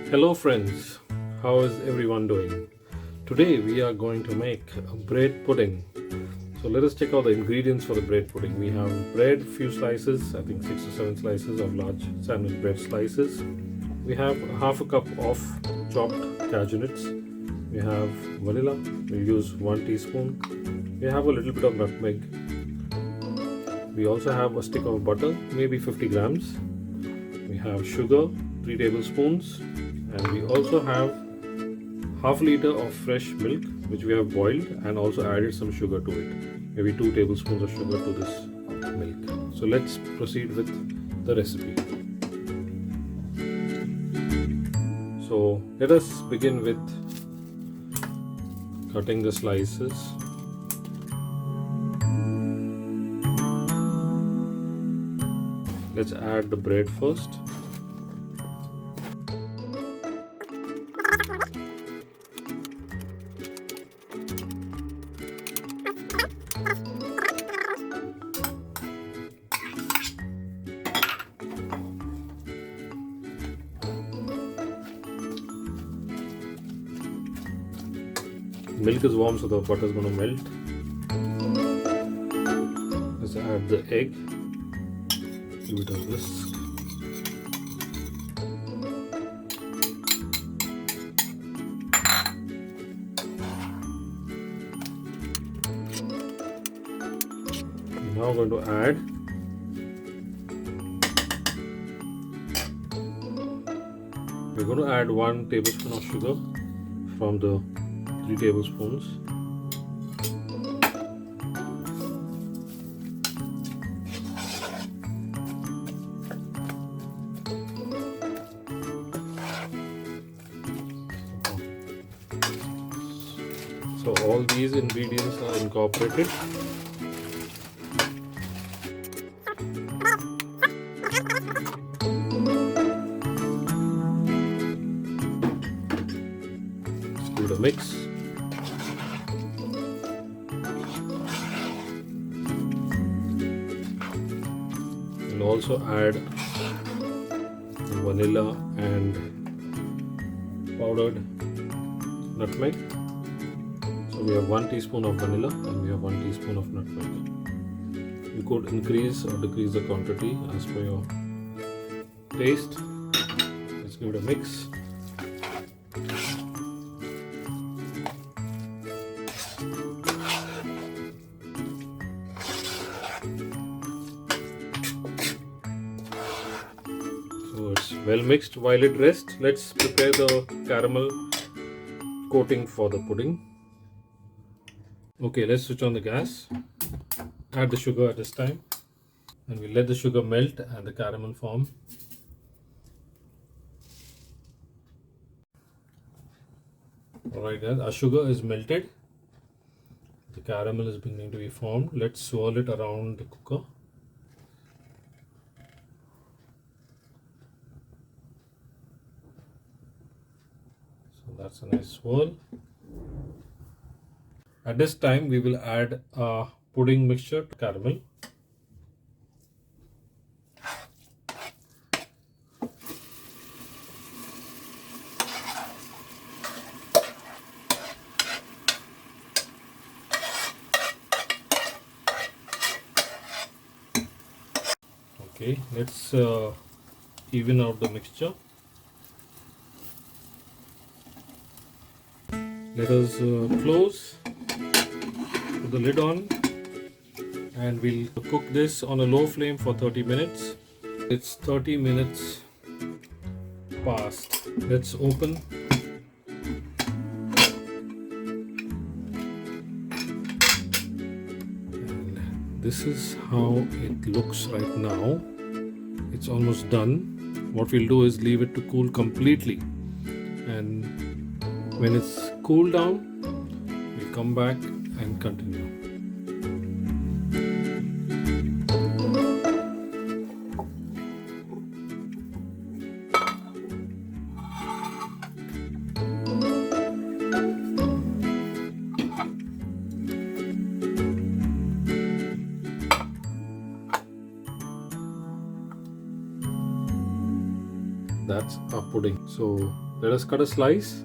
Hello friends, how is everyone doing? Today we are going to make a bread pudding. So let us check out the ingredients for the bread pudding. We have bread, few slices, I think 6 to 7 slices of large sandwich bread slices. We have half a cup of chopped cashew nuts. We have vanilla, we'll use 1 teaspoon. We have a little bit of nutmeg. We also have a stick of butter, maybe 50 grams. We have sugar, 3 tablespoons. And we also have half a liter of fresh milk which we have boiled and also added some sugar to it, maybe 2 tablespoons of sugar to this milk. So let's proceed with the recipe. So let us begin with cutting the slices. Let's add the bread first. Milk is warm, so the butter is going to melt. Let's add the egg. Give it a whisk. We're now going to add We're going to add 1 tablespoon of sugar from the 3 tablespoons. So all these ingredients are incorporated. Let's give it a mix. We'll also add vanilla and powdered nutmeg. So we have 1 teaspoon of vanilla and we have 1 teaspoon of nutmeg. You could increase or decrease the quantity as per your taste. Let's give it a mix. So it's well mixed. While it rests, let's prepare the caramel coating for the pudding. Okay, let's switch on the gas. Add the sugar at this time, and we let the sugar melt and the caramel form. Alright guys, our sugar is melted. The caramel is beginning to be formed. Let's swirl it around the cooker. So that's a nice swirl. At this time, we will add a pudding mixture to caramel. Okay, let's even out the mixture. Let us close, put the lid on, and we'll cook this on a low flame for 30 minutes. It's 30 minutes past. Let's open. And this is how it looks right now. It's almost done. What we'll do is leave it to cool completely, and when it's cooled down, we'll come back and continue. That's our pudding. So Let us cut a slice.